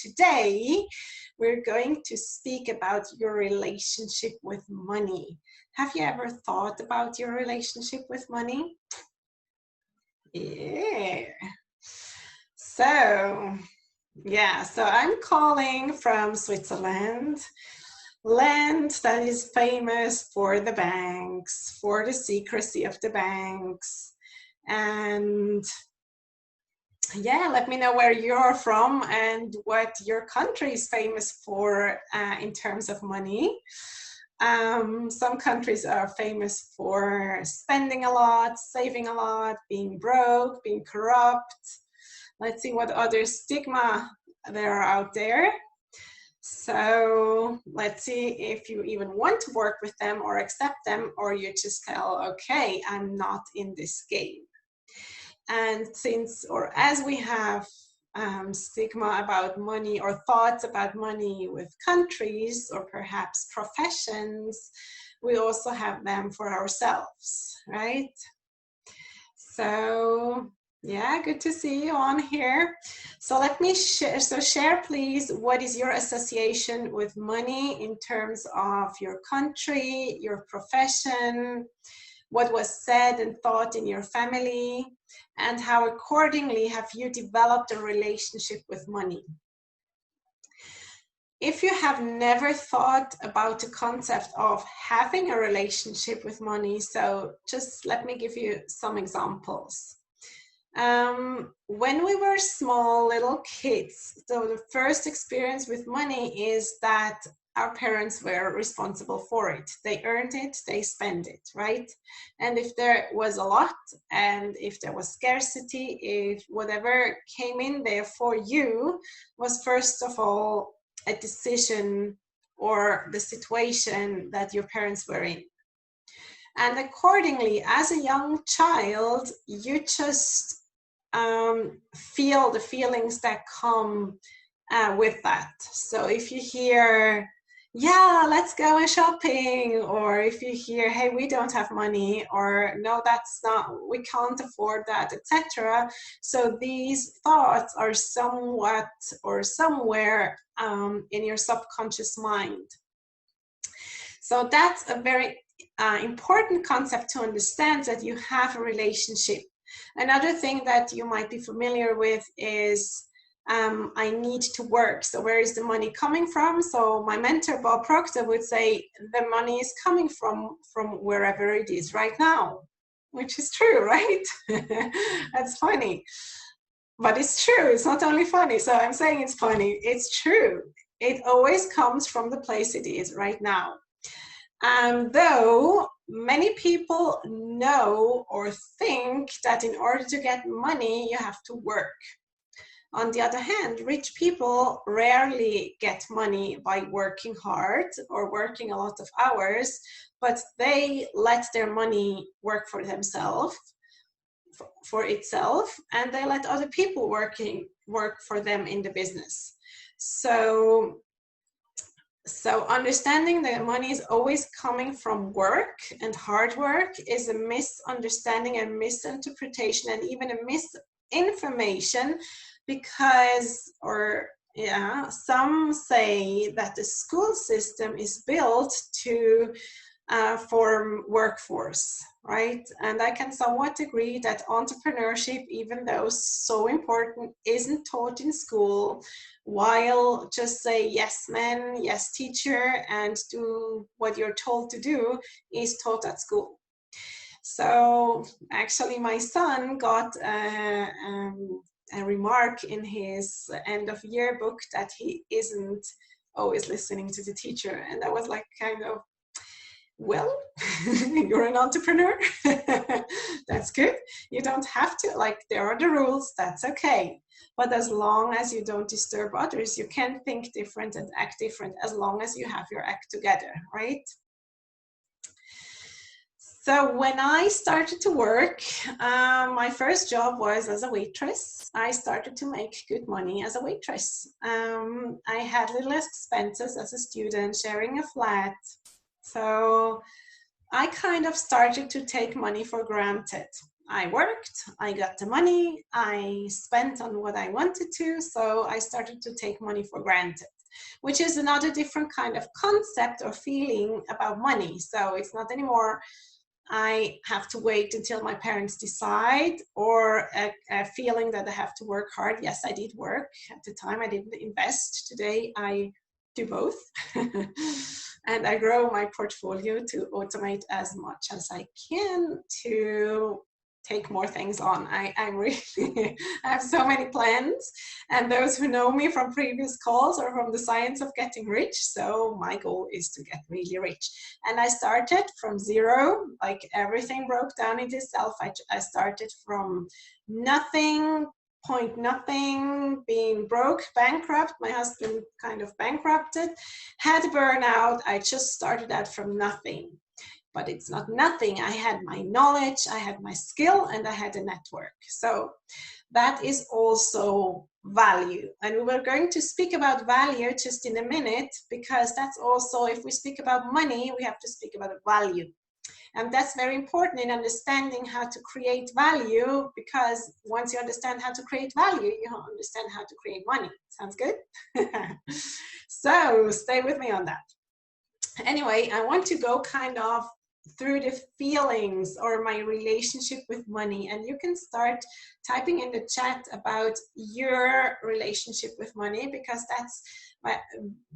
today we're going to speak about your relationship with money. Have you ever thought about your relationship with money? Yeah. So I'm calling from Switzerland, land that is famous for the banks, for the secrecy of the banks. And yeah, let me know where you're from and what your country is famous for in terms of money. Some countries are famous for spending a lot, saving a lot, being broke, being corrupt. Let's see what other stigma there are out there. So let's see if you even want to work with them or accept them, or you just tell, okay, I'm not in this game. And as we have stigma about money or thoughts about money with countries or perhaps professions, we also have them for ourselves, right? So yeah, good to see you on here. So let me share please, what is your association with money in terms of your country, your profession, what was said and thought in your family, and how accordingly have you developed a relationship with money. If you have never thought about the concept of having a relationship with money, so just let me give you some examples. When we were small little kids, so the first experience with money is that our parents were responsible for it. They earned it, they spent it, right? And if there was a lot, and if there was scarcity, if whatever came in there for you was first of all a decision or the situation that your parents were in. And accordingly, as a young child, you just feel the feelings that come with that. So if you hear, yeah, let's go shopping, or if you hear, hey, we don't have money, or no, that's not, we can't afford that, etc. So these thoughts are somewhat or somewhere in your subconscious mind. So that's a very important concept to understand, that you have a relationship. Another thing that you might be familiar with is I need to work. So where is the money coming from? So my mentor, Bob Proctor, would say the money is coming from wherever it is right now, which is true, right? That's funny. But it's true. It's not only funny. So I'm saying it's funny. It's true. It always comes from the place it is right now. Though many people know or think that in order to get money, you have to work. On the other hand, rich people rarely get money by working hard or working a lot of hours, but they let their money work for themselves, for itself, and they let other people work for them in the business. So understanding that money is always coming from work and hard work is a misunderstanding and misinterpretation, and even a misinformation, because, some say that the school system is built to form workforce, right? And I can somewhat agree that entrepreneurship, even though so important, isn't taught in school, while just say yes man, yes teacher, and do what you're told to do is taught at school. So actually my son got a remark in his end of year book that he isn't always listening to the teacher, and I was like, kind of, well, you're an entrepreneur. That's good. You don't have to, like, there are the rules, that's okay. But as long as you don't disturb others, you can think different and act different, as long as you have your act together, right? So when I started to work, my first job was as a waitress. I started to make good money as a waitress. I had little expenses as a student, sharing a flat. So I kind of started to take money for granted. I worked, I got the money, I spent on what I wanted to, so I started to take money for granted, which is another different kind of concept or feeling about money. So it's not anymore I have to wait until my parents decide, or a feeling that I have to work hard. Yes, I did work at the time. I didn't invest. Today I do both. And I grow my portfolio to automate as much as I can to take more things on. I'm really, I have so many plans, and those who know me from previous calls or from the science of getting rich. So my goal is to get really rich. And I started from zero, like everything broke down into itself. I started from nothing, point nothing, being broke, bankrupt. My husband kind of bankrupted, had a burnout. I just started out from nothing. But it's not nothing. I had my knowledge, I had my skill, and I had a network. So that is also value. And we were going to speak about value just in a minute, because that's also, if we speak about money, we have to speak about value. And that's very important in understanding how to create value, because once you understand how to create value, you understand how to create money. Sounds good? So stay with me on that. Anyway, I want to go kind of through the feelings or my relationship with money, and you can start typing in the chat about your relationship with money, because that's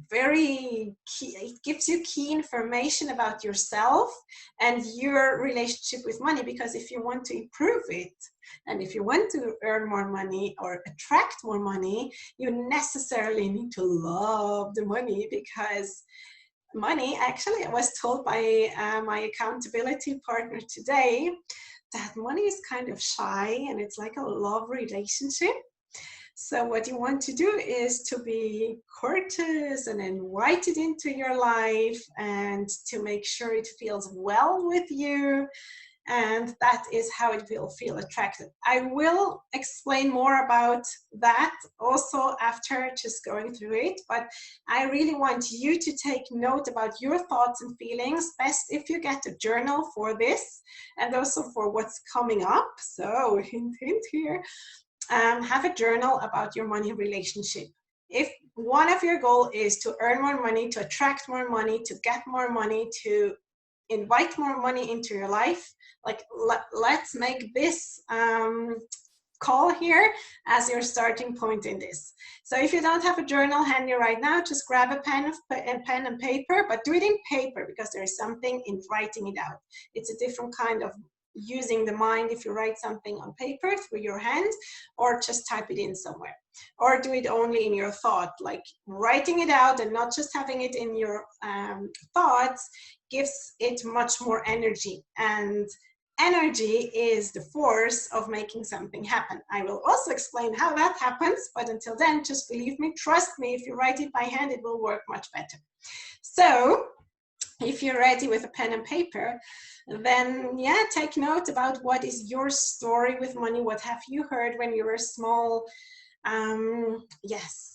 very key. It gives you key information about yourself and your relationship with money, because if you want to improve it, and if you want to earn more money or attract more money, you necessarily need to love the money. Because money, actually, I was told by my accountability partner today that money is kind of shy, and it's like a love relationship. So what you want to do is to be courteous and invite it into your life, and to make sure it feels well with you. And that is how it will feel attractive. I will explain more about that also after just going through it, but I really want you to take note about your thoughts and feelings. Best if you get a journal for this, and also for what's coming up. So hint, hint here, have a journal about your money relationship. If one of your goals is to earn more money, to attract more money, to get more money, to invite more money into your life, like let's make this call here as your starting point in this. So if you don't have a journal handy right now, just grab a pen and paper, but do it in paper, because there is something in writing it out. It's a different kind of using the mind if you write something on paper through your hand, or just type it in somewhere, or do it only in your thought. Like writing it out and not just having it in your thoughts gives it much more energy, and energy is the force of making something happen. I will also explain how that happens, but until then, just believe me, trust me, if you write it by hand, it will work much better. So if you're ready with a pen and paper, then yeah, take note about what is your story with money. What have you heard when you were small? Yes.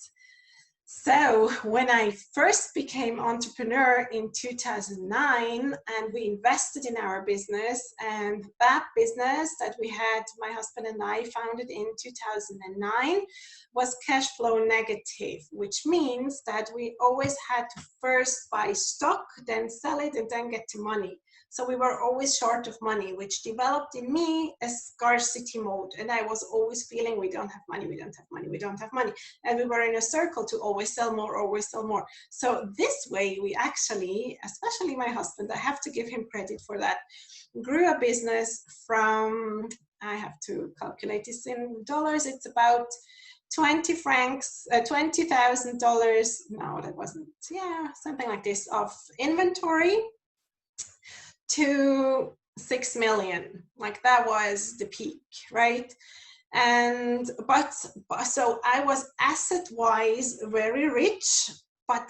So when I first became entrepreneur in 2009, and we invested in our business, and that business that we had, my husband and I founded in 2009, was cash flow negative, which means that we always had to first buy stock, then sell it, and then get to money. So we were always short of money, which developed in me a scarcity mode. And I was always feeling we don't have money, we don't have money, we don't have money. And we were in a circle to always sell more, always sell more. So this way we actually, especially my husband, I have to give him credit for that, grew a business from, I have to calculate this in dollars, it's about 20 francs, $20,000, no, that wasn't, yeah, something like this, of inventory, to 6 million. Like that was the peak, right? And but so I was asset wise very rich, but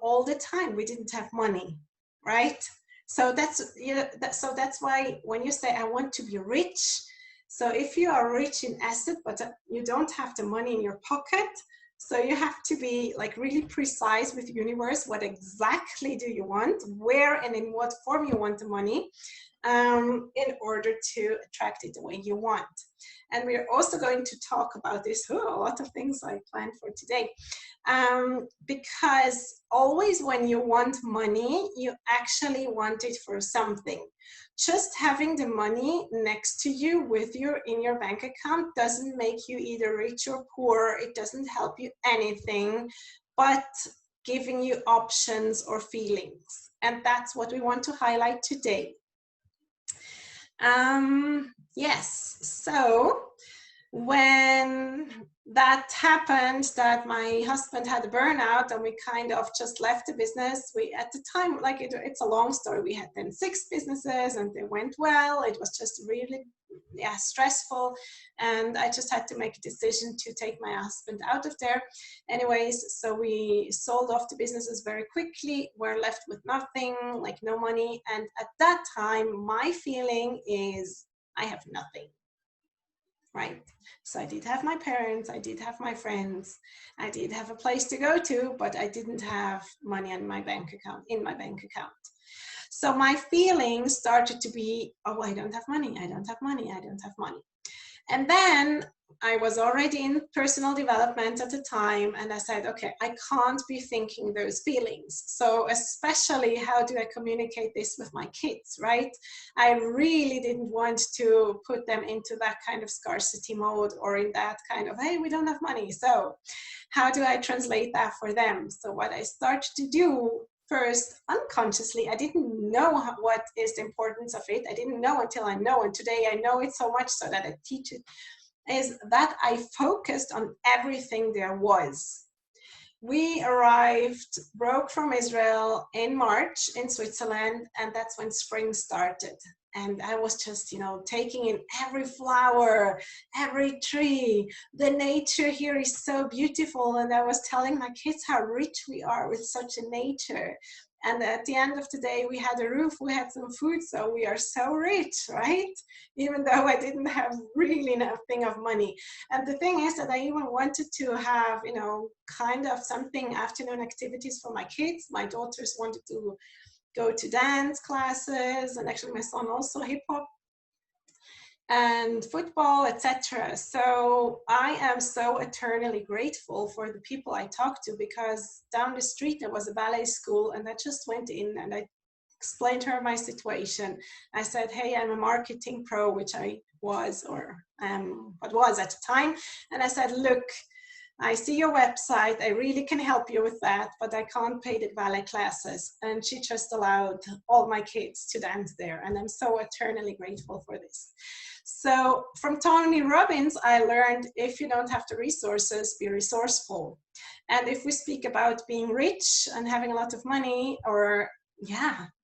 all the time we didn't have money, right? So that's, you know, so that's why when you say I want to be rich, so if you are rich in asset but you don't have the money in your pocket, so you have to be like really precise with the universe. What exactly do you want? Where and in what form you want the money? in order to attract it the way you want. And we're also going to talk about this, a lot of things I planned for today, because always when you want money, you actually want it for something. Just having the money next to you with you in your bank account doesn't make you either rich or poor. It doesn't help you anything, but giving you options or feelings. And that's what we want to highlight today. Yes, so when that happened, that my husband had a burnout and we kind of just left the business, we at the time, like it's a long story, we had then 6 businesses and they went well. It was just really stressful, and I just had to make a decision to take my husband out of there. Anyways, so we sold off the businesses very quickly. We're left with nothing, like no money. And at that time, my feeling is I have nothing. Right. So I did have my parents, I did have my friends, I did have a place to go to, but I didn't have money in my bank account. So my feelings started to be, oh, I don't have money, I don't have money, I don't have money. And then I was already in personal development at the time, and I said, okay, I can't be thinking those feelings. So especially, how do I communicate this with my kids, right? I really didn't want to put them into that kind of scarcity mode, or in that kind of, hey, we don't have money. So how do I translate that for them? So what I started to do first, unconsciously, I didn't know what is the importance of it. I didn't know until I know, and today I know it so much so that I teach it, is that I focused on everything there was. We arrived, broke from Israel in March in Switzerland, and that's when spring started. And I was just, taking in every flower, every tree. The nature here is so beautiful. And I was telling my kids how rich we are with such a nature. And at the end of the day, we had a roof, we had some food, so we are so rich, right? Even though I didn't have really nothing of money. And the thing is that I even wanted to have, kind of something, afternoon activities for my kids. My daughters wanted to go to dance classes, and actually my son also hip hop and football, etc. So I am so eternally grateful for the people I talked to, because down the street there was a ballet school, and I just went in and I explained to her my situation. I said, hey, I'm a marketing pro, which I was, or what was at the time. And I said, look, I see your website, I really can help you with that, but I can't pay the ballet classes. And she just allowed all my kids to dance there. And I'm so eternally grateful for this. So from Tony Robbins, I learned, if you don't have the resources, be resourceful. And if we speak about being rich and having a lot of money, or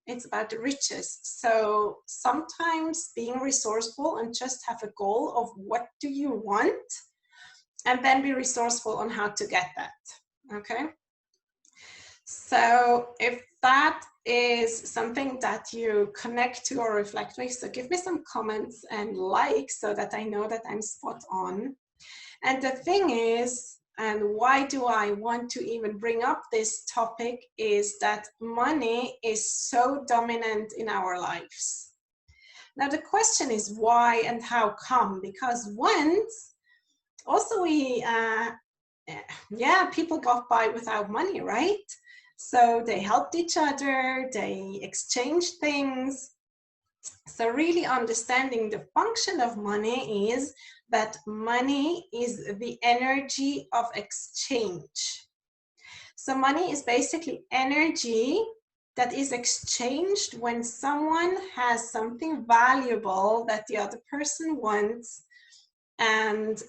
it's about the riches. So sometimes being resourceful and just have a goal of what do you want, and then be resourceful on how to get that, okay? So if that is something that you connect to or reflect with, so give me some comments and likes so that I know that I'm spot on. And the thing is, and why do I want to even bring up this topic, is that money is so dominant in our lives. Now the question is why and how come? Because once, also people got by without money, right? So they helped each other, they exchanged things. So really understanding the function of money is that money is the energy of exchange. So money is basically energy that is exchanged when someone has something valuable that the other person wants. And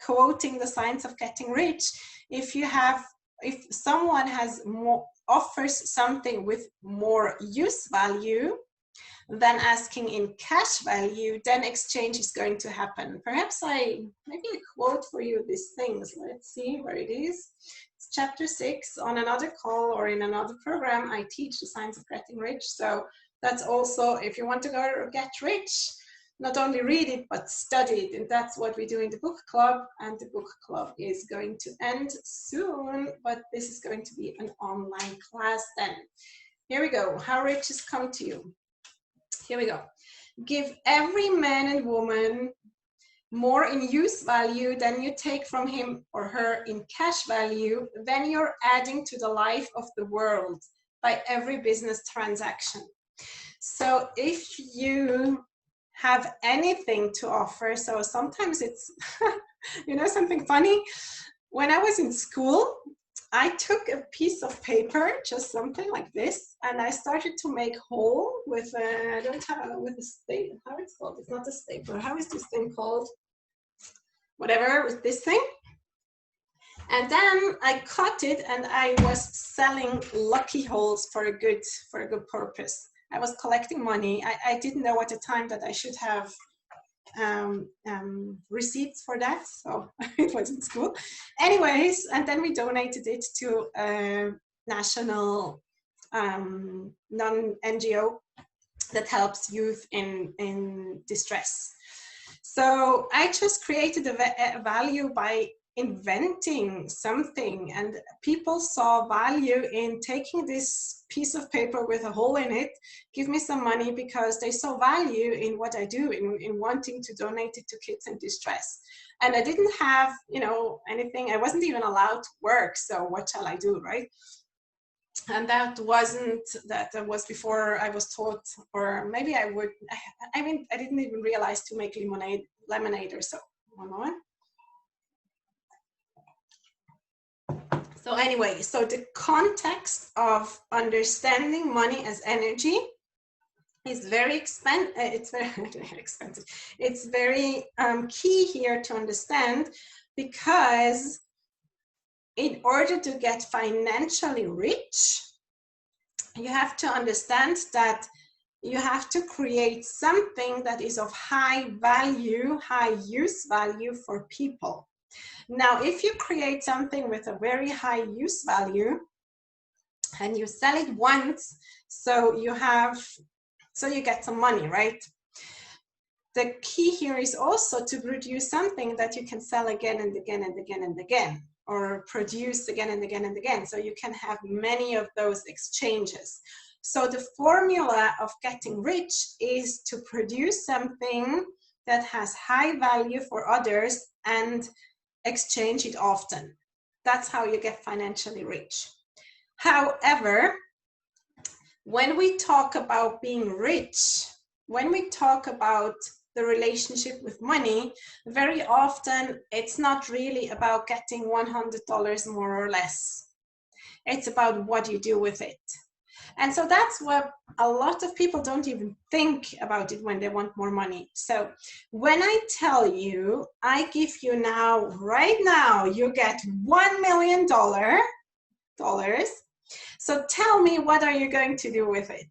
quoting the Science of Getting Rich, if someone offers something with more use value than asking in cash value, then exchange is going to happen. Perhaps maybe I quote for you these things. Let's see where it is. It's chapter 6 on another call or in another program. I teach the Science of Getting Rich. So that's also, if you want to go get rich, not only read it, but study it. And that's what we do in the book club. And the book club is going to end soon, but this is going to be an online class then. Here we go. How riches come to you. Here we go. Give every man and woman more in use value than you take from him or her in cash value, then you're adding to the life of the world by every business transaction. So if you have anything to offer, so sometimes it's, you know, something funny. When I was in school, I took a piece of paper, just something like this, and I started to make hole with a, I don't have, with a staple, how it's called, it's not a stapler, how is this thing called? Whatever, with this thing. And then I cut it and I was selling lucky holes for a good purpose. I was collecting money. I didn't know at the time that I should have receipts for that, so it was in school. Anyways, and then we donated it to a national non-NGO that helps youth in distress. So I just created a value by inventing something, and people saw value in taking this piece of paper with a hole in it, give me some money, because they saw value in what I do, in wanting to donate it to kids in distress. And I didn't have, you know, anything, I wasn't even allowed to work, so what shall I do, right? And that was before I was taught, or maybe I would, I mean, I didn't even realize to make lemonade or so. One moment. So anyway, so the context of understanding money as energy is very expensive. It's very expensive. It's very key here to understand, because in order to get financially rich, you have to understand that you have to create something that is of high value, high use value for people. Now, if you create something with a very high use value and you sell it once, so you get some money, right? The key here is also to produce something that you can sell again and again and again and again, or produce again and again and again, so you can have many of those exchanges. So the formula of getting rich is to produce something that has high value for others and exchange it often. That's how you get financially rich. However, when we talk about being rich, when we talk about the relationship with money, very often it's not really about getting $100 more or less. It's about what you do with it. And so that's what a lot of people don't even think about it when they want more money. So when I tell you, I give you now, right now, you get $1 million. So tell me, what are you going to do with it?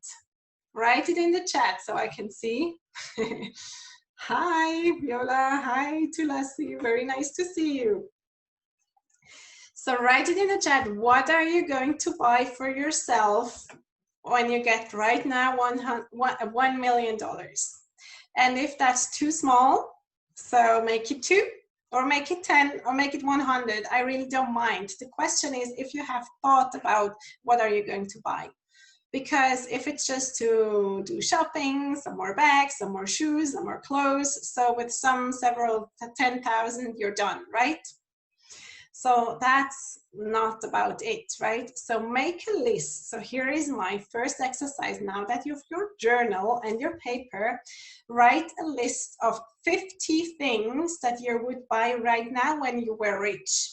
Write it in the chat so I can see. Hi, Viola. Hi, Tulasi. Very nice to see you. So write it in the chat. What are you going to buy for yourself when you get right now $1 million? And if that's too small, so make it 2, or make it 10, or make it 100. I really don't mind. The question is if you have thought about what are you going to buy. Because if it's just to do shopping, some more bags, some more shoes, some more clothes, so with several 10,000, you're done, right? So that's not about it, right? So make a list. So here is my first exercise. Now that you have your journal and your paper, write a list of 50 things that you would buy right now when you were rich.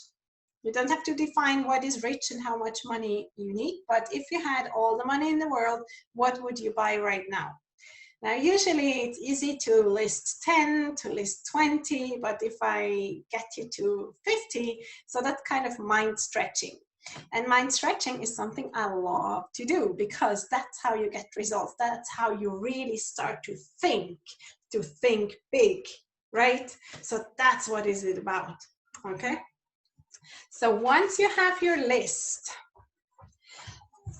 You don't have to define what is rich and how much money you need, but if you had all the money in the world, what would you buy right now? Now, usually it's easy to list 10, to list 20, but if I get you to 50, so that's kind of mind stretching. And mind stretching is something I love to do, because that's how you get results. That's how you really start to think big, right? So that's what is it about, okay? So once you have your list,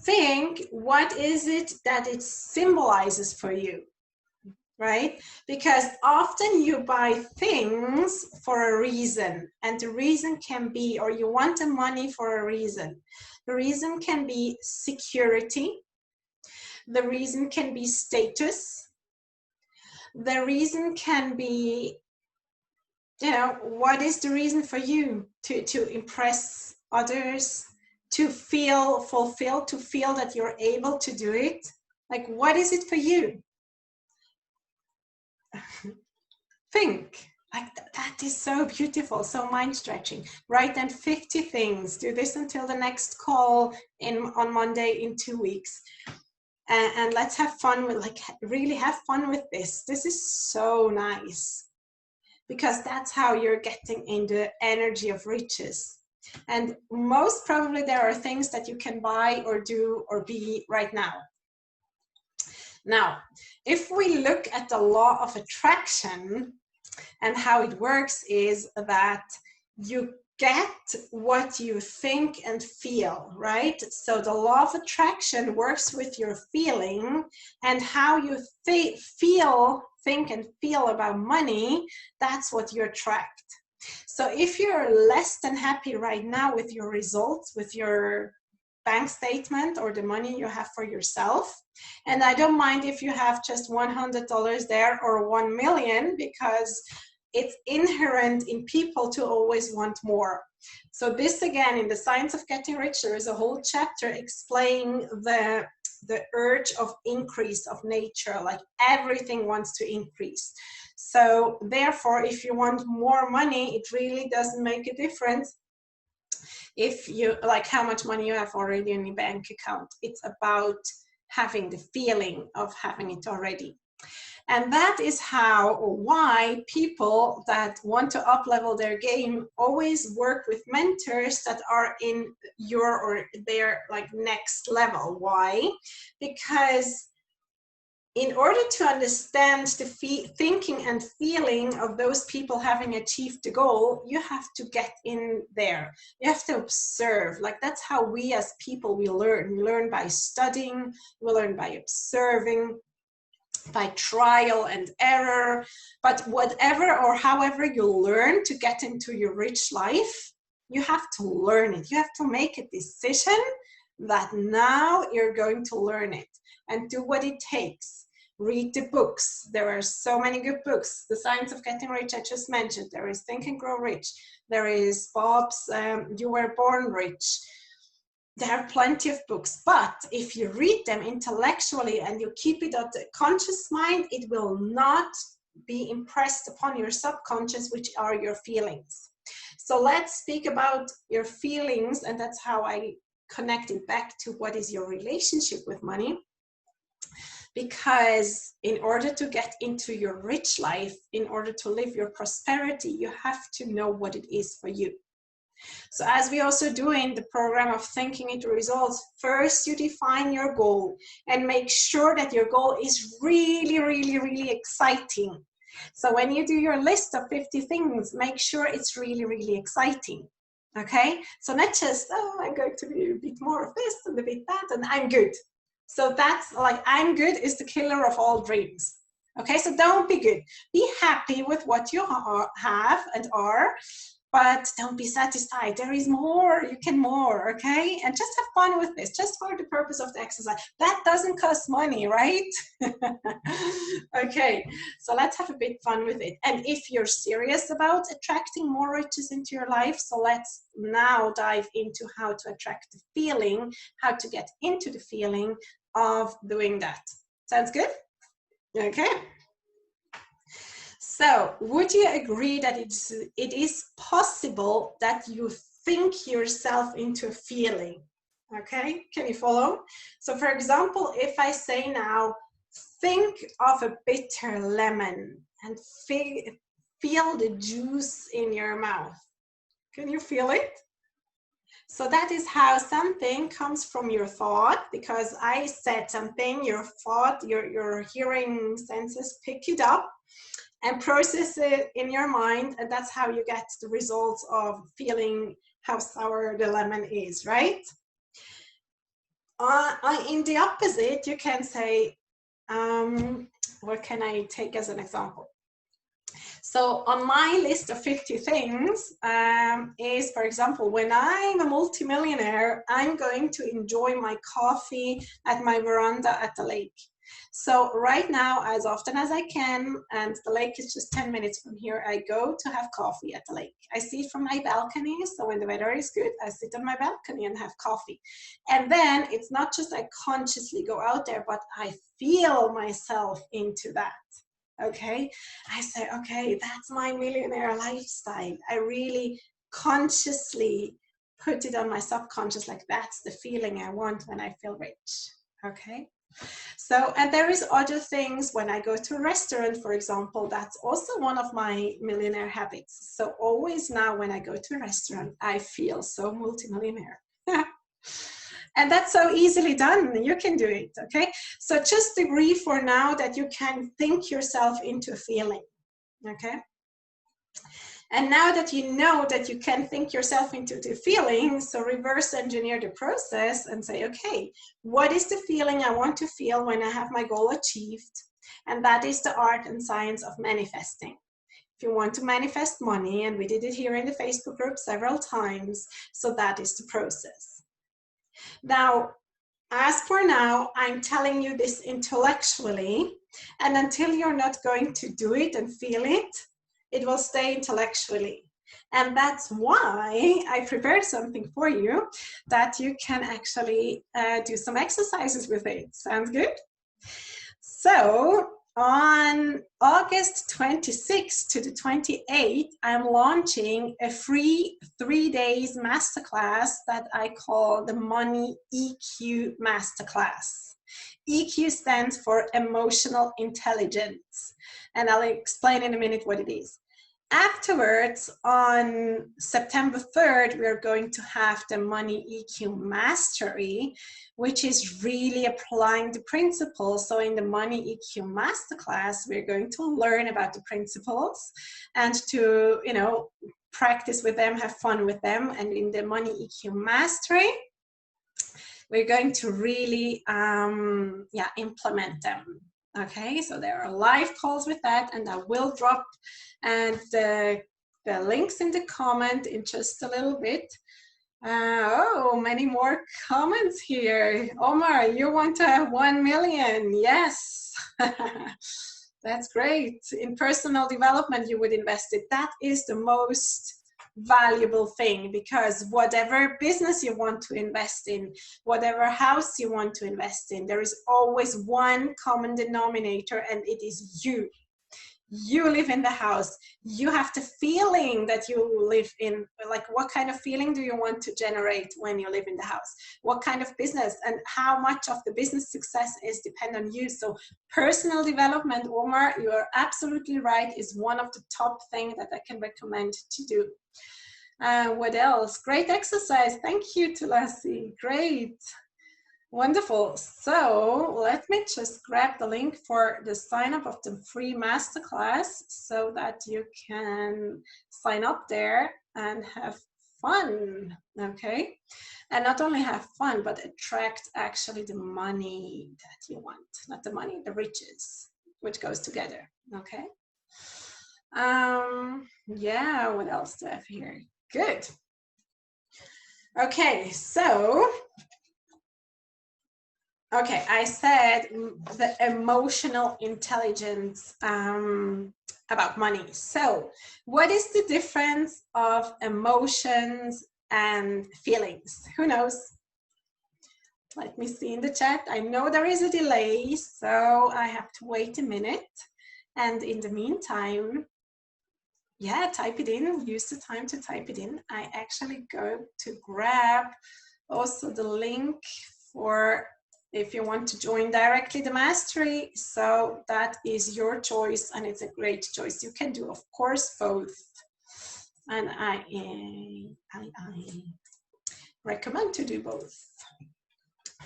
think what is it that it symbolizes for you, right? Because often you buy things for a reason, and the reason can be, or you want the money for a reason. The reason can be security. The reason can be status. The reason can be, you know, what is the reason for you to impress others, to feel fulfilled, to feel that you're able to do it? Like, what is it for you? Think. Like, that is so beautiful, so mind stretching. Write down 50 things. Do this until the next call on Monday in 2 weeks. And let's have fun with, like, really have fun with this. This is so nice, because that's how you're getting in the energy of riches. And most probably there are things that you can buy or do or be right now. Now, if we look at the law of attraction, and how it works is that you get what you think and feel, right? So the law of attraction works with your feeling, and how you think and feel about money, that's what you attract. So if you're less than happy right now with your results, with your bank statement or the money you have for yourself, and I don't mind if you have just $100 there or 1 million, because it's inherent in people to always want more. So this, again, in the Science of Getting Rich, there is a whole chapter explaining the urge of increase of nature. Like, everything wants to increase. So therefore, if you want more money, it really doesn't make a difference if you, like, how much money you have already in your bank account. It's about having the feeling of having it already. And that is how, or why, people that want to up-level their game always work with mentors that are in your or their, like, next level. Why? Because in order to understand the thinking and feeling of those people having achieved the goal, you have to get in there. You have to observe. Like, that's how we as people, we learn. We learn by studying, we learn by observing, by trial and error. But whatever or however you learn to get into your rich life, you have to learn it. You have to make a decision that now you're going to learn it, and do what it takes. Read the books. There are so many good books. The Science of Getting Rich, I just mentioned. There is Think and Grow Rich. There is Bob's You Were Born Rich. There are plenty of books, but if you read them intellectually and you keep it at the conscious mind, it will not be impressed upon your subconscious, which are your feelings. So let's speak about your feelings, and that's how I connect it back to what is your relationship with money. Because in order to get into your rich life, in order to live your prosperity, you have to know what it is for you. So as we also do in the program of Thinking into Results, first you define your goal and make sure that your goal is really, really, really exciting. So when you do your list of 50 things, make sure it's really, really exciting. Okay? So not just, oh, I'm going to do a bit more of this and a bit that, and I'm good. So that's like, I'm good is the killer of all dreams. Okay? So don't be good. Be happy with what you have and are, but don't be satisfied. There is more. You can more, okay? And just have fun with this, just for the purpose of the exercise. That doesn't cost money, right? Okay, so let's have a bit fun with it. And if you're serious about attracting more riches into your life, so let's now dive into how to attract the feeling, how to get into the feeling of doing that. Sounds good? Okay. So, would you agree that it is possible that you think yourself into a feeling? Okay, can you follow? So, for example, if I say now, think of a bitter lemon and feel the juice in your mouth. Can you feel it? So that is how something comes from your thought, because I said something, your thought, your hearing senses pick it up and process it in your mind, and that's how you get the results of feeling how sour the lemon is, right? In the opposite, you can say, what can I take as an example? So on my list of 50 things is, for example, when I'm a multimillionaire, I'm going to enjoy my coffee at my veranda at the lake. So right now, as often as I can, and the lake is just 10 minutes from here, I go to have coffee at the lake. I see it from my balcony, so when the weather is good, I sit on my balcony and have coffee. And then it's not just I consciously go out there, but I feel myself into that. Okay, I say, okay, that's my millionaire lifestyle. I really consciously put it on my subconscious, like that's the feeling I want when I feel rich. Okay, so, and there is other things. When I go to a restaurant, for example, that's also one of my millionaire habits. So always now when I go to a restaurant, I feel so multimillionaire. And that's so easily done. You can do it, okay? So just agree for now that you can think yourself into a feeling, okay? And now that you know that you can think yourself into the feeling, so reverse engineer the process and say, okay, what is the feeling I want to feel when I have my goal achieved? And that is the art and science of manifesting. If you want to manifest money, and we did it here in the Facebook group several times, so that is the process. Now, as for now, I'm telling you this intellectually, and until you're not going to do it and feel it, it will stay intellectually. And that's why I prepared something for you that you can actually do some exercises with it. Sounds good? So on August 26th to the 28th, I'm launching a free 3 days masterclass that I call the Money EQ Masterclass. EQ stands for emotional intelligence, and I'll explain in a minute what it is. Afterwards, on September 3rd, we're going to have the Money EQ Mastery, which is really applying the principles. So in the Money EQ Masterclass, we're going to learn about the principles and to, you know, practice with them, have fun with them. And in the Money EQ Mastery, we're going to really implement them. Okay, so there are live calls with that, and I will drop and the links in the comment in just a little bit. Oh, many more comments here. Omar, you want to have 1 million? Yes. That's great. In personal development, you would invest it. That is the most valuable thing, because whatever business you want to invest in, whatever house you want to invest in, there is always one common denominator, and it is you. You live in the house. You have the feeling that you live in, like what kind of feeling do you want to generate when you live in the house? What kind of business, and how much of the business success is depend on you. So personal development, Omar, you are absolutely right, is one of the top things that I can recommend to do. What else? Great exercise. Thank you, Tulasi. Great. Wonderful. So let me just grab the link for the sign up of the free masterclass so that you can sign up there and have fun. Okay. And not only have fun, but attract actually the money that you want. Not the money, the riches, which goes together. Okay. Yeah, what else do I have here? Good. Okay, so okay, I said the emotional intelligence about money. So what is the difference of emotions and feelings? Who knows? Let me see in the chat. I know there is a delay, so I have to wait a minute. And in the meantime, yeah, type it in. Use the time to type it in. I actually go to grab also the link for if you want to join directly the mastery. So that is your choice, and it's a great choice. You can do, of course, both. And I recommend to do both.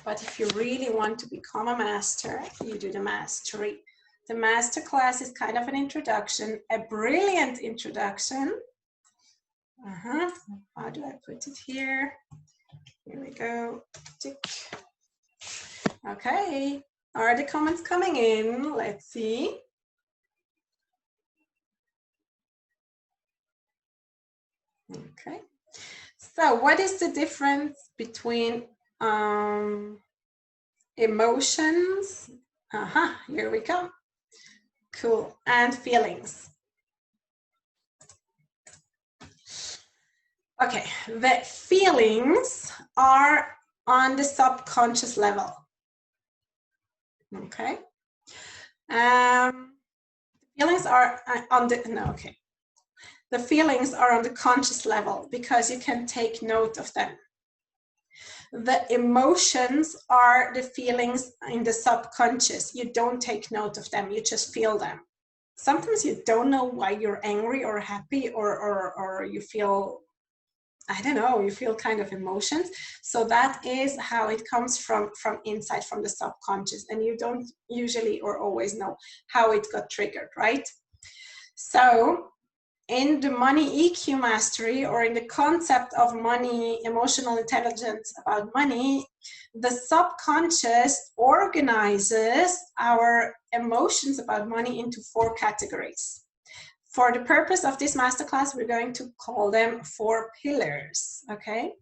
But if you really want to become a master, you do the mastery. The master class is kind of an introduction, a brilliant introduction. How do I put it here? Here we go. Tick. Okay, are the comments coming in? Let's see. Okay, so what is the difference between emotions Here we come. Cool. And feelings. Okay, the feelings are on the subconscious level. Okay. Feelings are on the, no, okay. The feelings are on the conscious level because you can take note of them. The emotions are the feelings in the subconscious. You don't take note of them, you just feel them. Sometimes you don't know why you're angry or happy or you feel, I don't know, you feel kind of emotions. So that is how it comes from inside, from the subconscious. And you don't usually or always know how it got triggered, right? So in the Money EQ Mastery, or in the concept of money, emotional intelligence about money, the subconscious organizes our emotions about money into 4 categories. For the purpose of this masterclass, we're going to call them 4 pillars, okay?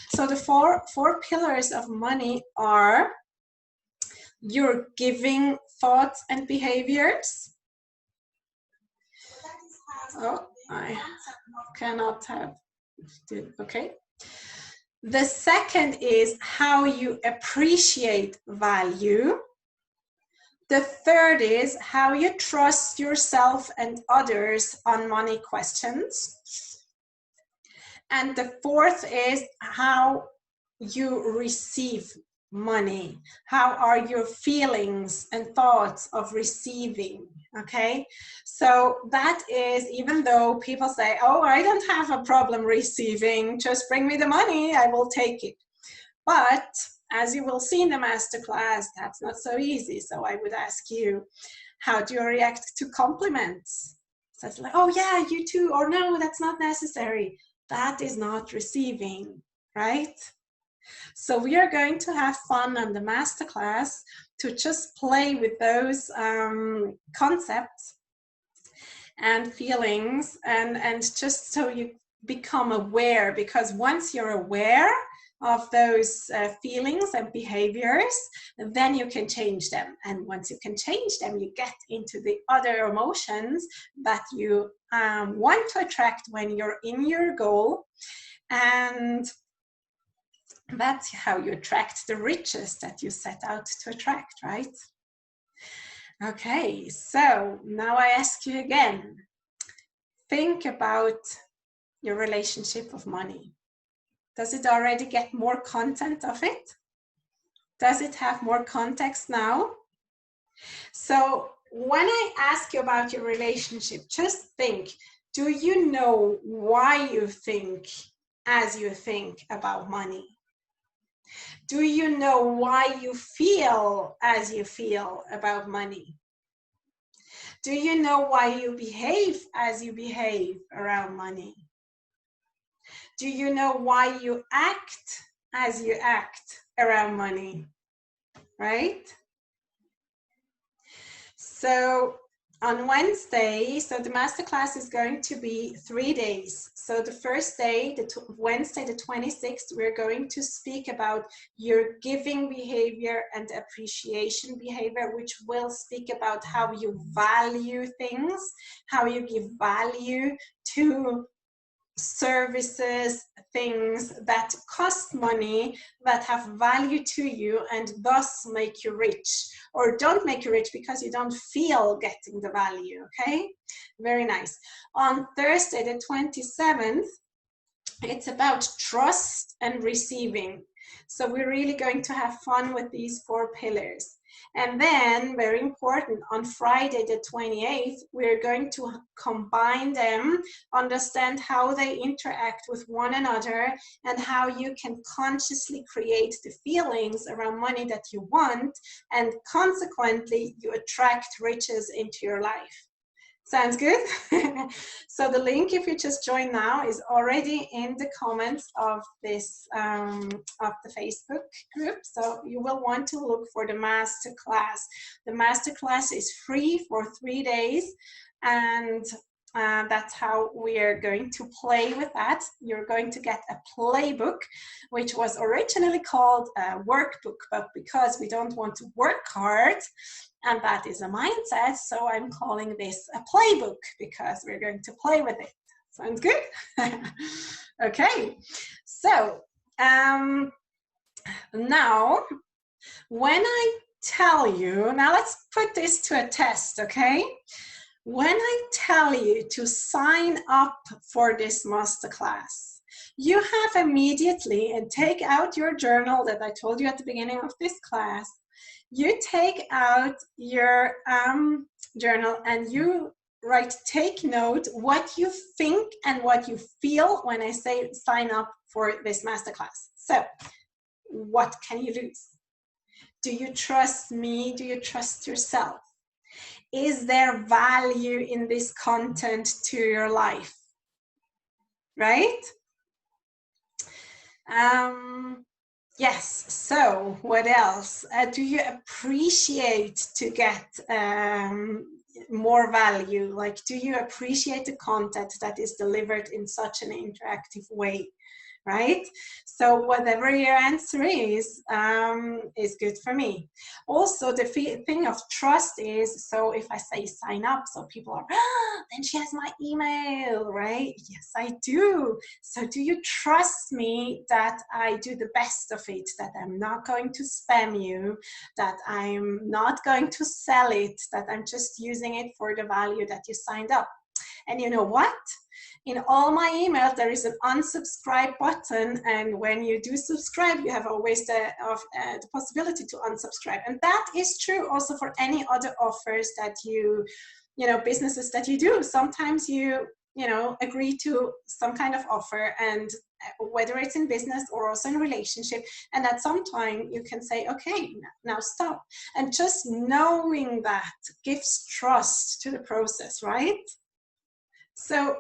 So the four pillars of money are your giving thoughts and behaviors. Oh, I cannot have, okay. The second is how you appreciate value. The third is how you trust yourself and others on money questions. And the fourth is how you receive money. How are your feelings and thoughts of receiving? Okay, so that is, even though people say, oh, I don't have a problem receiving, just bring me the money, I will take it. But as you will see in the masterclass, that's not so easy. So I would ask you, how do you react to compliments? So it's like, oh yeah, you too, or no, that's not necessary. That is not receiving, right? So we are going to have fun on the masterclass to just play with those concepts and feelings, and just so you become aware, because once you're aware of those feelings and behaviors, then you can change them. And once you can change them, you get into the other emotions that you want to attract when you're in your goal. And that's how you attract the riches that you set out to attract, right? Okay, so now I ask you again, think about your relationship of money. Does it already get more content of it? Does it have more context now? So when I ask you about your relationship, just think, do you know why you think as you think about money? Do you know why you feel as you feel about money? Do you know why you behave as you behave around money? Do you know why you act as you act around money? Right? So on Wednesday, so the masterclass is going to be 3 days. So the first day, Wednesday the 26th, we're going to speak about your giving behavior and appreciation behavior, which will speak about how you value things, how you give value to services, things that cost money, that have value to you, and thus make you rich, or don't make you rich because you don't feel getting the value. Okay, very nice. On Thursday the 27th, it's about trust and receiving. So we're really going to have fun with these 4 pillars. And then, very important, on Friday the 28th, we're going to combine them, understand how they interact with one another, and how you can consciously create the feelings around money that you want, and consequently, you attract riches into your life. Sounds good? So the link, if you just join now, is already in the comments of this of the Facebook group. So you will want to look for the masterclass. The masterclass is free for 3 days, and That's how we are going to play with that. You're going to get a playbook, which was originally called a workbook, but because we don't want to work hard, and that is a mindset, so I'm calling this a playbook because we're going to play with it. Sounds good? Okay, so now when I tell you, now let's put this to a test, okay? When I tell you to sign up for this masterclass, you have immediately, and take out your journal that I told you at the beginning of this class, you take out your journal and you write, take note what you think and what you feel when I say sign up for this masterclass. So what can you lose? Do you trust me? Do you trust yourself? Is there value in this content to your life? Right? Yes, so what else? Do you appreciate to get more value? Like, do you appreciate the content that is delivered in such an interactive way? Right? So whatever your answer is good for me. Also, the thing of trust is, so if I say sign up, so people are, then she has my email, right? Yes, I do. So do you trust me that I do the best of it, that I'm not going to spam you, that I'm not going to sell it, that I'm just using it for the value that you signed up? And you know what? In all my emails, there is an unsubscribe button, and when you do subscribe, you have always the possibility to unsubscribe. And that is true also for any other offers that you businesses that you do. Sometimes you agree to some kind of offer, and whether it's in business or also in relationship, and at some time you can say, okay, now stop. And just knowing that gives trust to the process, right? So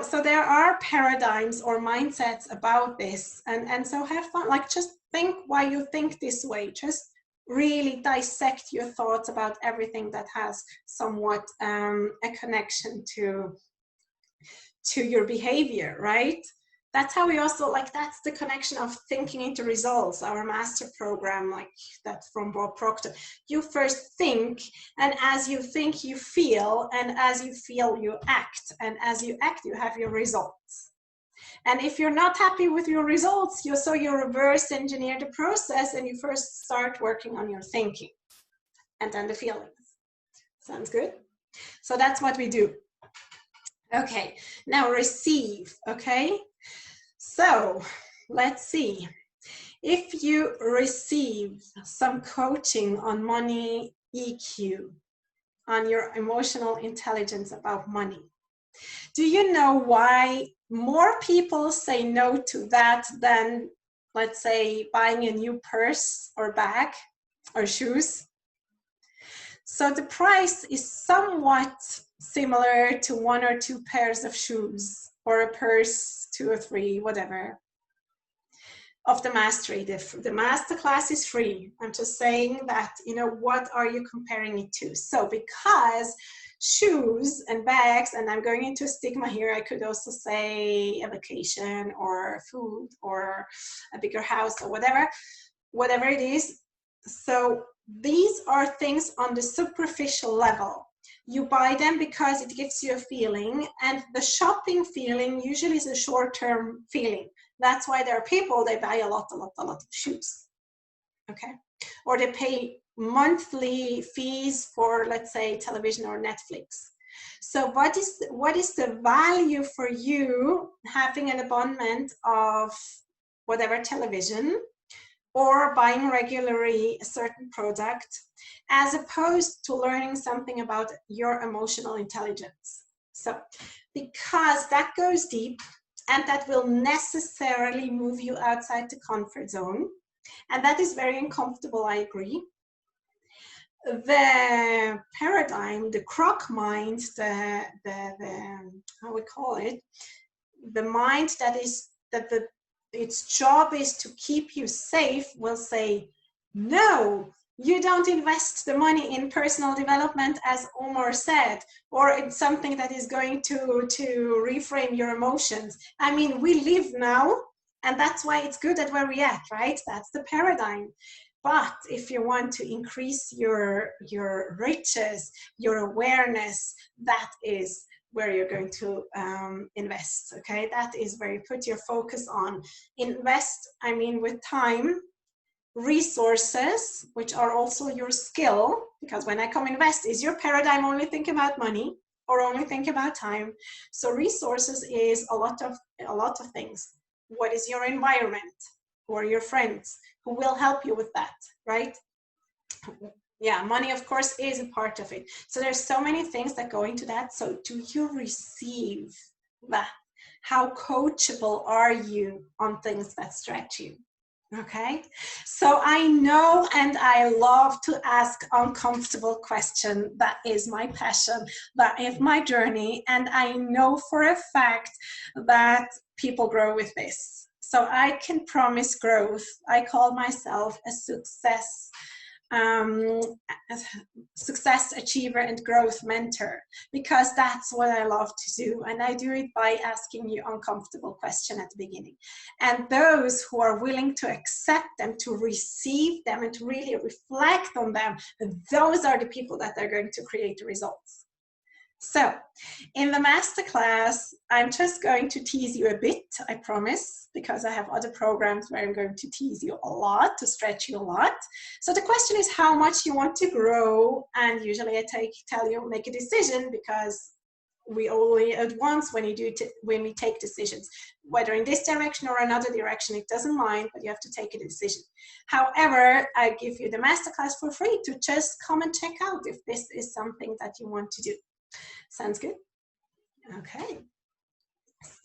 so there are paradigms or mindsets about this, and so have fun. Like, just think why you think this way. Just really dissect your thoughts about everything that has somewhat a connection to your behavior, right? That's how we also, like, that's the connection of thinking into results, our master program, like that from Bob Proctor. You first think, and as you think, you feel, and as you feel, you act, and as you act, you have your results. And if you're not happy with your results, you reverse engineer the process, and you first start working on your thinking, and then the feelings. Sounds good? So that's what we do. Okay, now receive, okay? So let's see. If you receive some coaching on money EQ, on your emotional intelligence about money, do you know why more people say no to that than, let's say, buying a new purse or bag or shoes? So the price is somewhat similar to 1 or 2 pairs of shoes, or a purse, 2 or 3, whatever, of the mastery. The masterclass is free. I'm just saying that, what are you comparing it to? So because shoes and bags, and I'm going into a stigma here, I could also say a vacation or food or a bigger house or whatever it is. So these are things on the superficial level. You buy them because it gives you a feeling, and the shopping feeling usually is a short-term feeling. That's why there are people, they buy a lot of shoes, okay? Or they pay monthly fees for, let's say, television or Netflix. So what is the value for you having an abonnement of whatever television, or buying regularly a certain product, as opposed to learning something about your emotional intelligence? So, because that goes deep, and that will necessarily move you outside the comfort zone, and that is very uncomfortable, I agree. The paradigm, the croc mind, the how we call it, the mind that its job is to keep you safe, will say, no, You don't invest the money in personal development, as Omar said, or in something that is going to reframe your emotions. I mean, we live now, and that's why it's good at where we're at, right? That's the paradigm. But if you want to increase your riches, your awareness, that is where you're going to invest, okay? That is where you put your focus on. Invest, I mean, with time, resources, which are also your skill, because when I come invest, is your paradigm only think about money or only think about time? So resources is a lot of things. What is your environment? Who are your friends? Who will help you with that, right? Yeah, money, of course, is a part of it. So there's so many things that go into that. So do you receive that? How coachable are you on things that stretch you? Okay, so I know and I love to ask uncomfortable questions. That is my passion, that is my journey, and I know for a fact that people grow with this. So I can promise growth. I call myself a success achiever and growth mentor, because that's what I love to do, and I do it by asking you uncomfortable questions at the beginning, and those who are willing to accept them, to receive them, and to really reflect on them, those are the people that are going to create the results. So in the masterclass, I'm just going to tease you a bit, I promise, because I have other programs where I'm going to tease you a lot, to stretch you a lot. So the question is how much you want to grow, and usually I tell you make a decision, because we only at once when we take decisions, whether in this direction or another direction, it doesn't mind, but you have to take a decision. However, I give you the masterclass for free to just come and check out if this is something that you want to do. Sounds good? Okay.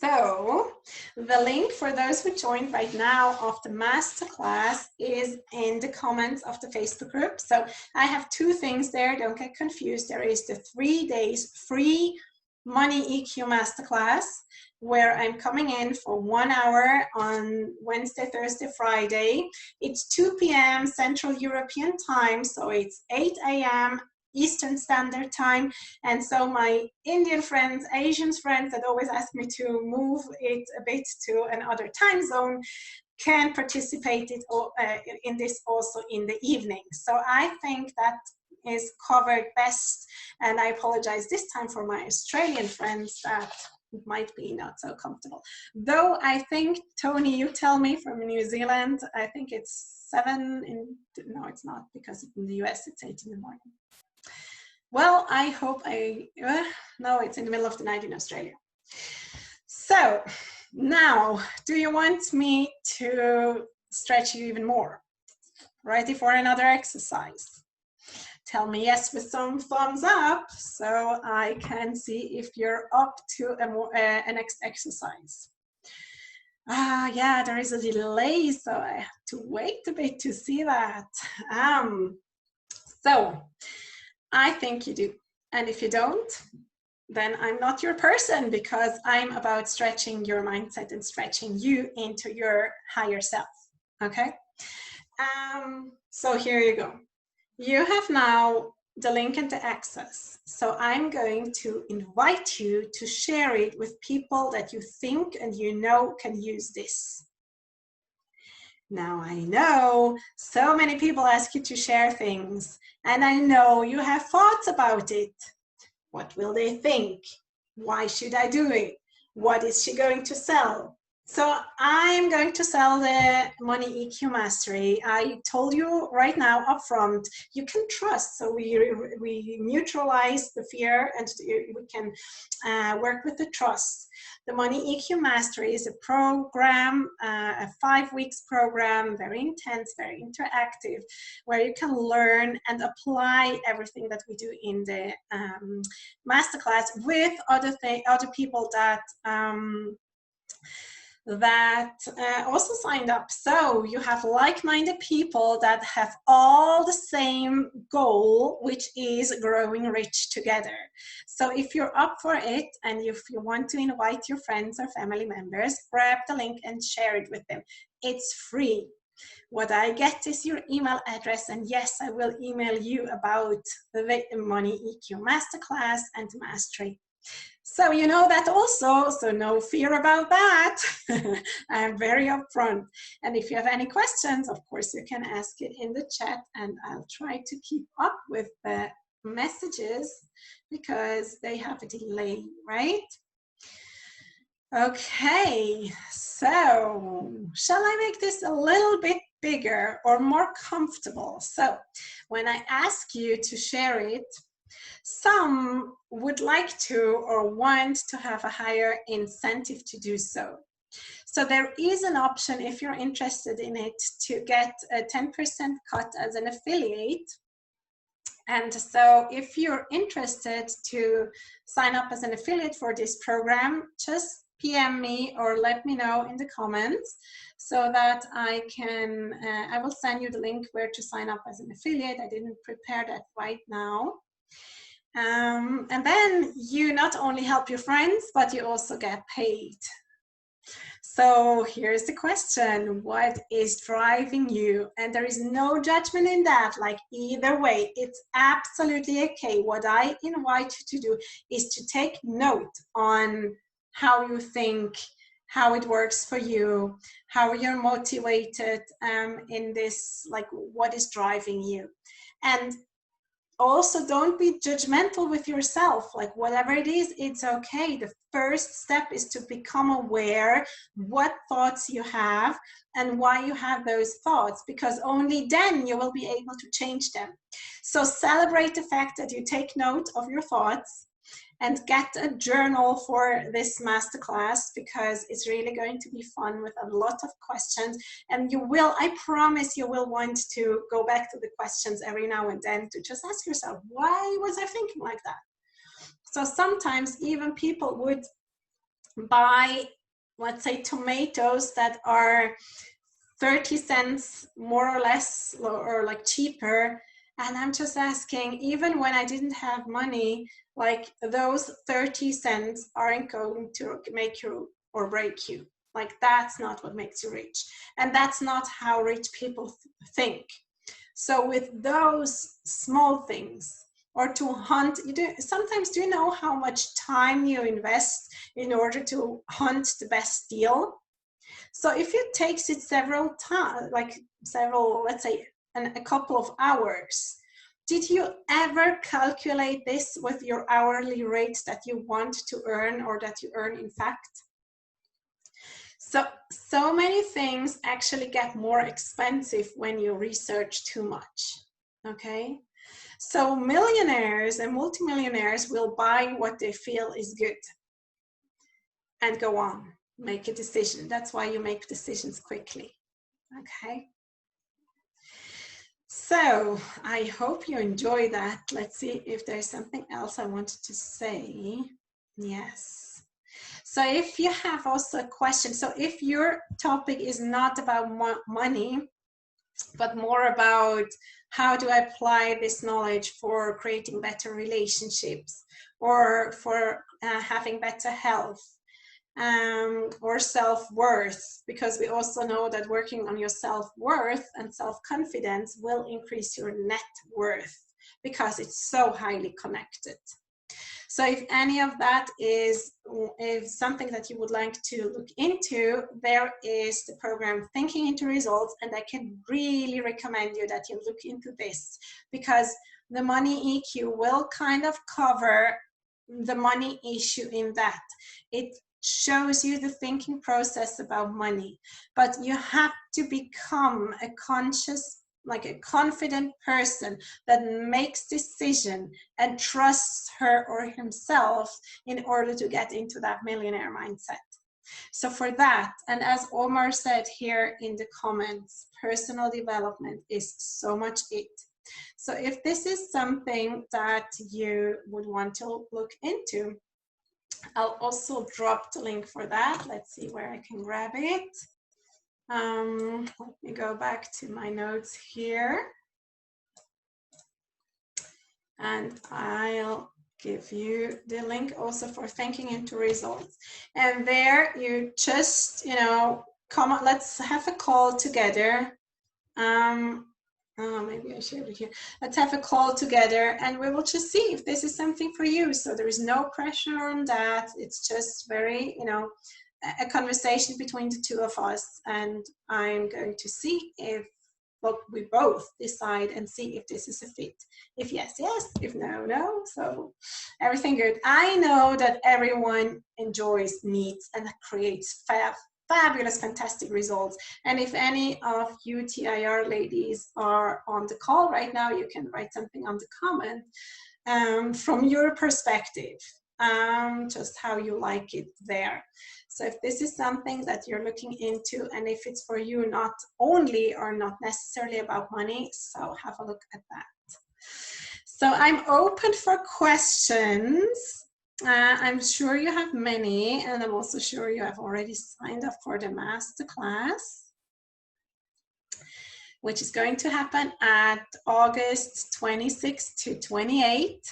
So the link for those who joined right now of the masterclass is in the comments of the Facebook group. So I have two things there. Don't get confused. There is the 3 days free Money EQ Masterclass, where I'm coming in for 1 hour on Wednesday, Thursday, Friday. It's 2 p.m. Central European time, so it's 8 a.m. Eastern Standard Time. And so my Indian friends, Asian friends that always ask me to move it a bit to another time zone can participate in this also in the evening. So I think that is covered best. And I apologize this time for my Australian friends that might be not so comfortable. Though I think, Tony, you tell me from New Zealand, I think it's 7 in, no, it's not, because in the US it's 8 in the morning. Well, I hope no, it's in the middle of the night in Australia. So now, do you want me to stretch you even more? Ready for another exercise? Tell me yes with some thumbs up so I can see if you're up to a next exercise. Yeah, there is a delay, so I have to wait a bit to see that. So I think you do. And if you don't, then I'm not your person, because I'm about stretching your mindset and stretching you into your higher self. Okay? So here you go. You have now the link and the access. So I'm going to invite you to share it with people that you think and you know can use this. Now I know so many people ask you to share things, and I know you have thoughts about it. What will they think? Why should I do it? What is she going to sell? So I'm going to sell the Money EQ Mastery. I told you right now up front, you can trust. So we neutralize the fear, and we can work with the trust. The Money EQ Mastery is a program, a 5 weeks program, very intense, very interactive, where you can learn and apply everything that we do in the masterclass with other people that also signed up. So you have like-minded people that have all the same goal, which is growing rich together. So if you're up for it, and if you want to invite your friends or family members, grab the link and share it with them. It's free. What I get is your email address, and yes, I will email you about the Money EQ Masterclass and Mastery. So you know that also, so no fear about that. I am very upfront. And if you have any questions, of course, you can ask it in the chat, and I'll try to keep up with the messages because they have a delay, right? Okay, so shall I make this a little bit bigger or more comfortable? So when I ask you to share it, some would like to or want to have a higher incentive to do so. So there is an option, if you're interested in it, to get a 10% cut as an affiliate. And so if you're interested to sign up as an affiliate for this program, just PM me or let me know in the comments so that I can, I will send you the link where to sign up as an affiliate. I didn't prepare that right now. And then you not only help your friends, but you also get paid. So here's the question: what is driving you? And there is no judgment in that, like either way, it's absolutely okay. What I invite you to do is to take note on how you think, how it works for you, how you're motivated in this, like what is driving you. And also, don't be judgmental with yourself. Like whatever it is, it's okay. The first step is to become aware what thoughts you have and why you have those thoughts, because only then you will be able to change them. So celebrate the fact that you take note of your thoughts and get a journal for this masterclass, because it's really going to be fun with a lot of questions. And you will, I promise you will want to go back to the questions every now and then to just ask yourself, why was I thinking like that? So sometimes even people would buy, let's say, tomatoes that are 30 cents more or less, or like cheaper. And I'm just asking, even when I didn't have money, like those 30 cents aren't going to make you or break you. Like that's not what makes you rich. And that's not how rich people think. So with those small things, or to hunt, sometimes do you know how much time you invest in order to hunt the best deal? So if it takes it several times, like several, let's say a couple of hours, did you ever calculate this with your hourly rate that you want to earn, or that you earn in fact? So many things actually get more expensive when you research too much, okay? So millionaires and multimillionaires will buy what they feel is good and go on, make a decision. That's why you make decisions quickly, okay? So I hope you enjoy that. Let's see if there's something else I wanted to say. Yes. So if you have also a question, so if your topic is not about money, but more about how do I apply this knowledge for creating better relationships, or for having better health, or self-worth, because we also know that working on your self-worth and self-confidence will increase your net worth, because it's so highly connected. So if any of that is something that you would like to look into, there is the program Thinking into Results, and I can really recommend you that you look into this, because the Money EQ will kind of cover the money issue in that. It shows you the thinking process about money, but you have to become a conscious, like a confident person that makes decision and trusts her or himself in order to get into that millionaire mindset. So for that, and as Omar said here in the comments, personal development is so much it. So if this is something that you would want to look into, I'll also drop the link for that. Let's see where I can grab it. Let me go back to my notes here. And I'll give you the link also for Thinking into Results. And there you just, come on, let's have a call together. Maybe I shared it here. Let's have a call together and we will just see if this is something for you. So there is no pressure on that. It's just very, you know, a conversation between the two of us, and I'm going to see if we both decide and see if this is a fit. If yes, yes, if no, no. So everything good. I know that everyone enjoys, needs, and creates fabulous, fantastic results. And if any of you TIR ladies are on the call right now, you can write something on the comment from your perspective, just how you like it there. So if this is something that you're looking into, and if it's for you not only or not necessarily about money, so have a look at that. So I'm open for questions. I'm sure you have many, and I'm also sure you have already signed up for the masterclass, which is going to happen at August 26th to 28th.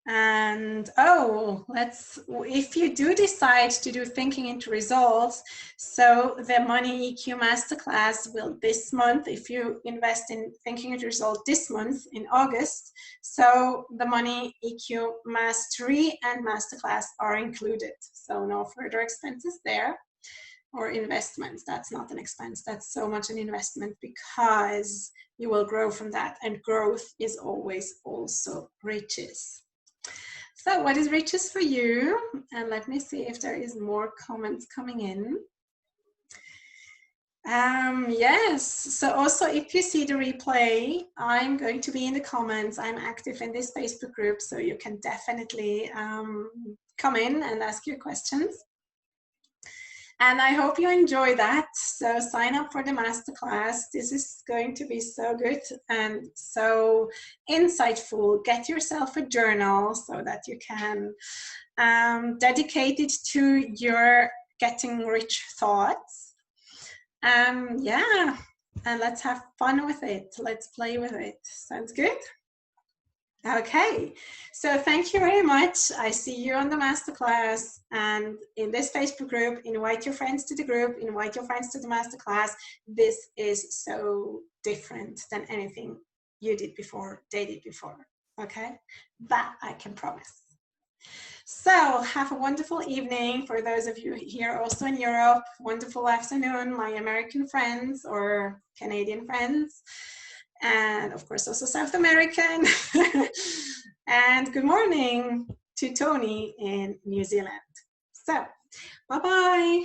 And if you do decide to do thinking into results, so the Money EQ Masterclass will this month, if you invest in thinking into results this month in August, so the Money EQ Mastery and Masterclass are included. So no further expenses there, or investments. That's not an expense, that's so much an investment, because you will grow from that, and growth is always also riches. So what is riches for you? And let me see if there is more comments coming in. Yes, so also if you see the replay, I'm going to be in the comments. I'm active in this Facebook group, so you can definitely come in and ask your questions. And I hope you enjoy that. So sign up for the masterclass. This is going to be so good and so insightful. Get yourself a journal so that you can dedicate it to your getting rich thoughts. Yeah, and let's have fun with it. Let's play with it. Sounds good? Okay, so thank you very much. I see you on the masterclass, and in this Facebook group, invite your friends to the group, invite your friends to the masterclass. This is so different than anything you did before, they did before, okay? That I can promise. So have a wonderful evening for those of you here also in Europe. Wonderful afternoon, my American friends or Canadian friends. And of course also South American. And good morning to Tony in New Zealand. So, bye-bye.